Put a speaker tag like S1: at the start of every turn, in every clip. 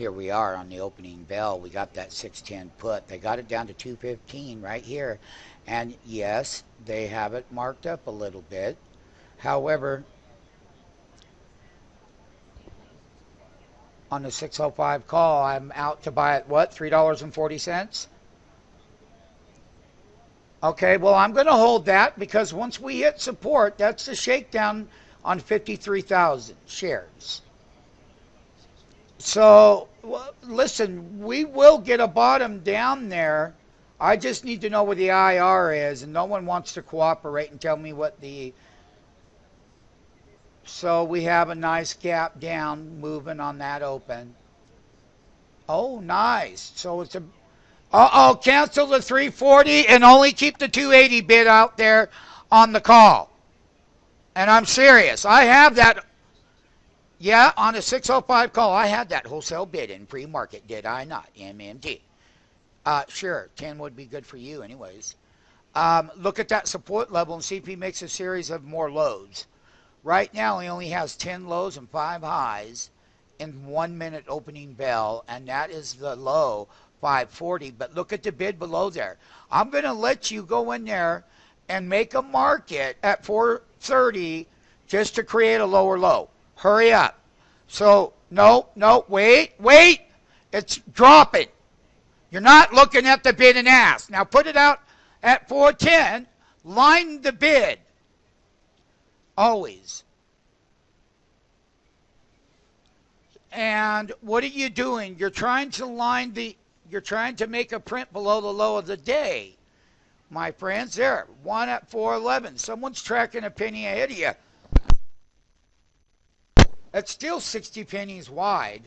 S1: Here we are on the opening bell. We got that 610 put. They got it down to 215 right here. And yes, they have it marked up a little bit. However, on the 605 call, I'm out to buy at what? $3.40? Okay, well, I'm going to hold that because once we hit support, that's the shakedown on 53,000 shares. So, listen, we will get a bottom down there. I just need to know where the IR is, and no one wants to cooperate and tell me what the... So we have a nice gap down moving on that open. Oh, nice. So it's a... Uh-oh, cancel the 340 and only keep the 280 bid out there on the call. And I'm serious. I have that. Yeah, on a 605 call, I had that wholesale bid in pre-market, did I not? MMT. Sure, 10 would be good for you anyways. Look at that support level and see if he makes a series of more lows. Right now, he only has 10 lows and 5 highs in 1 minute opening bell, and that is the low, 540. But look at the bid below there. I'm going to let you go in there and make a market at 430 just to create a lower low. Hurry up. So, no, wait. It's dropping. You're not looking at the bid and ask. Now put it out at 410. Line the bid. Always. And what are you doing? You're trying to make a print below the low of the day. My friends, there. One at 411. Someone's tracking a penny ahead of you. It's still 60 pennies wide.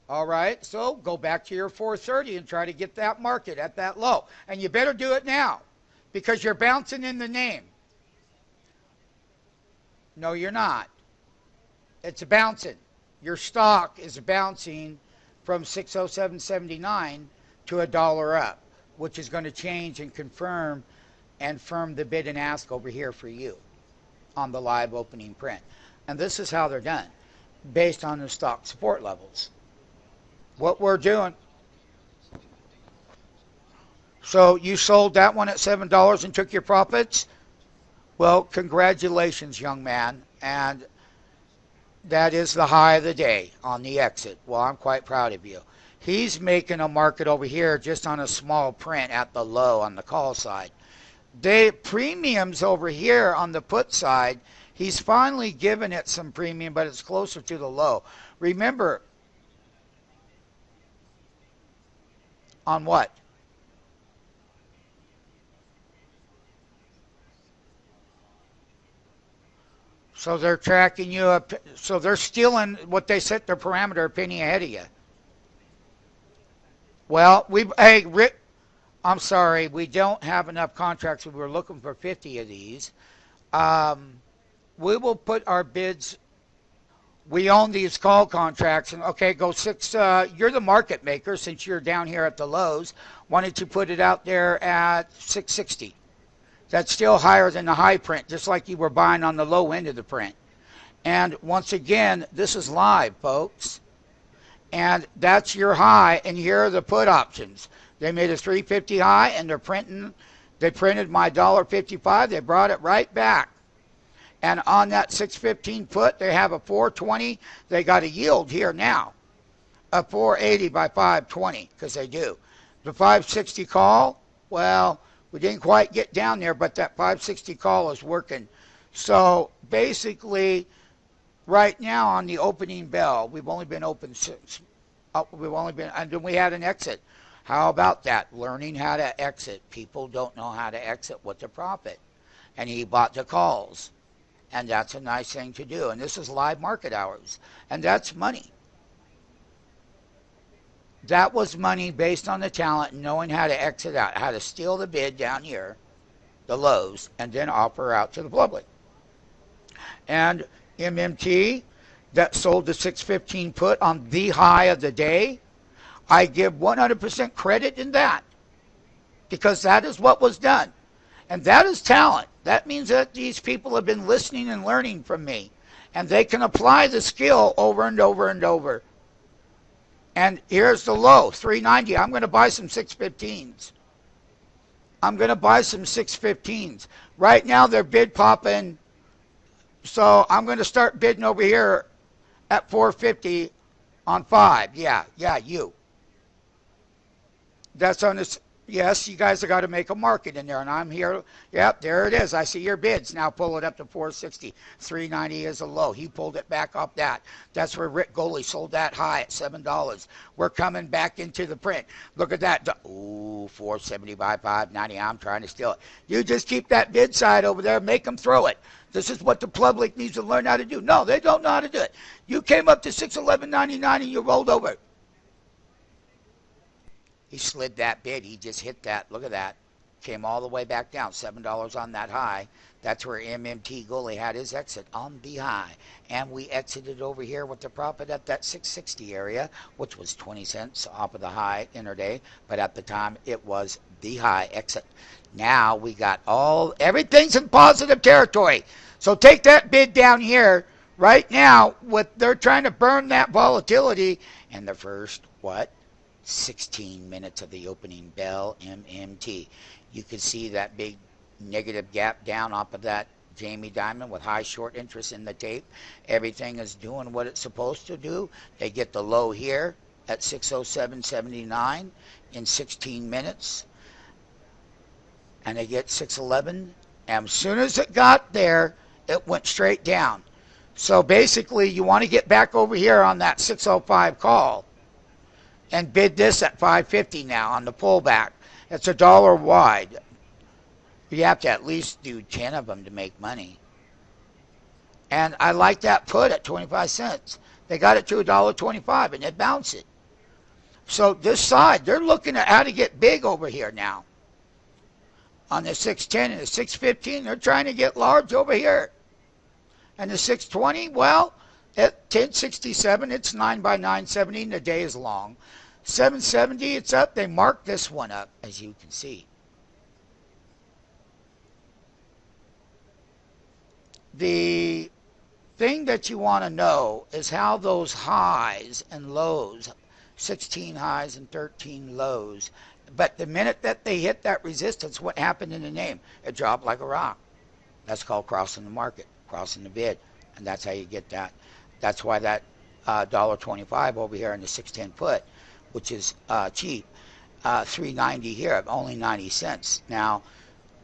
S1: All right, so go back to your 430 and try to get that market at that low. And you better do it now because you're bouncing in the name. No, you're not. It's bouncing. Your stock is bouncing from 607.79 to $1 up, which is going to change and confirm and firm the bid and ask over here for you on the live opening print. And this is how they're done, based on the stock support levels. What we're doing. So you sold that one at $7 and took your profits? Well, congratulations, young man. And that is the high of the day on the exit. Well, I'm quite proud of you. He's making a market over here just on a small print at the low on the call side. The premiums over here on the put side, he's finally given it some premium, but it's closer to the low. Remember, on what? So they're tracking you up. So they're stealing what they set their parameter a penny ahead of you. Well, hey, Rick, I'm sorry, we don't have enough contracts. We were looking for 50 of these. We will put our bids. We own these call contracts. And okay, go 6. You're the market maker since you're down here at the lows. Why don't you put it out there at 660? That's still higher than the high print, just like you were buying on the low end of the print. And once again, this is live, folks. And that's your high, and here are the put options. They made a 350 high, and they printed my $1.55. They brought it right back. And on that 615 put, they have a 420. They got a yield here now, a 480 by 520, because they do. The 560 call, well, we didn't quite get down there, but that 560 call is working. So basically, right now on the opening bell, we've only been open 6. And then we had an exit. How about that? Learning how to exit. People don't know how to exit with the profit. And he bought the calls. And that's a nice thing to do. And this is live market hours. And that's money. That was money based on the talent and knowing how to exit out, how to steal the bid down here, the lows, and then offer out to the public. And MMT, that sold the 615 put on the high of the day, I give 100% credit in that because that is what was done. And that is talent. That means that these people have been listening and learning from me, and they can apply the skill over and over and over. And here's the low, 390. I'm going to buy some 615s. I'm going to buy some 615s. Right now they're bid popping. So I'm going to start bidding over here at 450 on 5. Yeah, you. That's on this. Yes, you guys have got to make a market in there, and I'm here. Yep, there it is. I see your bids. Now pull it up to 460. 390 is a low. He pulled it back off that. That's where Rick Goley sold that high at $7. We're coming back into the print. Look at that. Ooh, 475, 590. I'm trying to steal it. You just keep that bid side over there. Make them throw it. This is what the public needs to learn how to do. No, they don't know how to do it. You came up to 611.99 and you rolled over. He slid that bid. He just hit that. Look at that. Came all the way back down. $7 on that high. That's where MMT Goley had his exit on the high. And we exited over here with the profit at that 660 area, which was 20 cents off of the high intraday. But at the time, it was the high exit. Now we got everything's in positive territory. So take that bid down here right now. They're trying to burn that volatility. And the first, 16 minutes of the opening bell, MMT. You can see that big negative gap down off of that Jamie Dimon with high short interest in the tape. Everything is doing what it's supposed to do. They get the low here at 607.79 in 16 minutes. And they get 611. And as soon as it got there, it went straight down. So basically, you want to get back over here on that 605 call and bid this at 550 now on the pullback. It's $1 wide. You have to at least do 10 of them to make money. And I like that put at 25 cents. They got it to $1.25 and it bounced it. So this side, they're looking at how to get big over here now. On the 610 and the 615, they're trying to get large over here. And the 620, well, at 1067, it's 9 by 970, and the day is long. 770, it's up. They marked this one up, as you can see. The thing that you want to know is how those highs and lows, 16 highs and 13 lows, but the minute that they hit that resistance, what happened in the name? It dropped like a rock. That's called crossing the market, crossing the bid, and that's how you get that. That's why that $1.25 over here in the 610 put, which is cheap, $3.90 here, only 90 cents. Now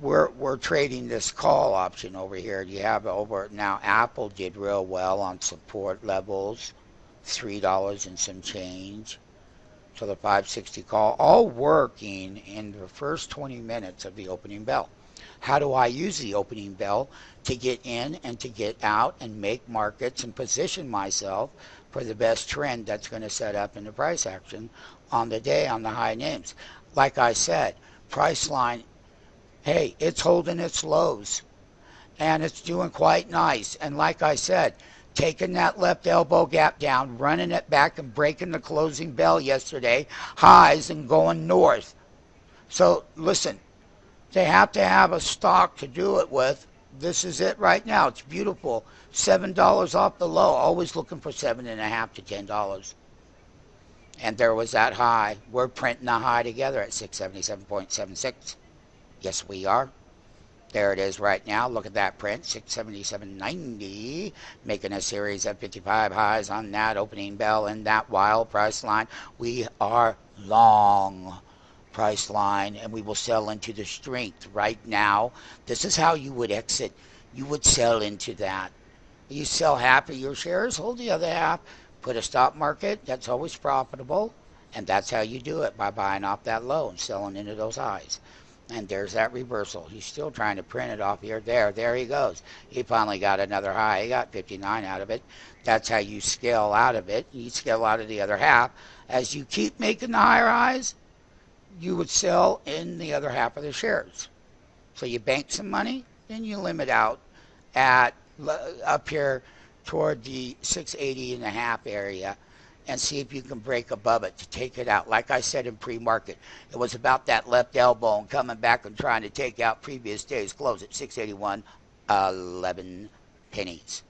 S1: we're trading this call option over here. You have over now. Apple did real well on support levels, $3 and some change. So the 560 call, all working in the first 20 minutes of the opening bell. How do I use the opening bell to get in and to get out and make markets and position myself for the best trend that's going to set up in the price action on the day on the high names? Like I said, price line, hey, it's holding its lows and it's doing quite nice. And like I said, taking that left elbow gap down, running it back and breaking the closing bell yesterday, highs and going north. So listen, they have to have a stock to do it with. This is it right now. It's beautiful. $7 off the low. Always looking for $7.50 to $10. And there was that high. We're printing a high together at 677.76. Yes, we are. There it is right now. Look at that print, 677.90, making a series of 55 highs on that opening bell and that wild price line. We are long price line, and we will sell into the strength right now. This is how you would exit. You would sell into that. You sell half of your shares, hold the other half, put a stop market. That's always profitable, and that's how you do it, by buying off that low and selling into those highs. And there's that reversal. He's still trying to print it off here. There he goes. He finally got another high. He got 59 out of it. That's how you scale out of it. You scale out of the other half. As you keep making the higher highs, you would sell in the other half of the shares. So you bank some money, then you limit out at up here toward the 680.5 area and see if you can break above it to take it out. Like I said in pre-market, it was about that left elbow and coming back and trying to take out previous day's close at 681.11 pennies.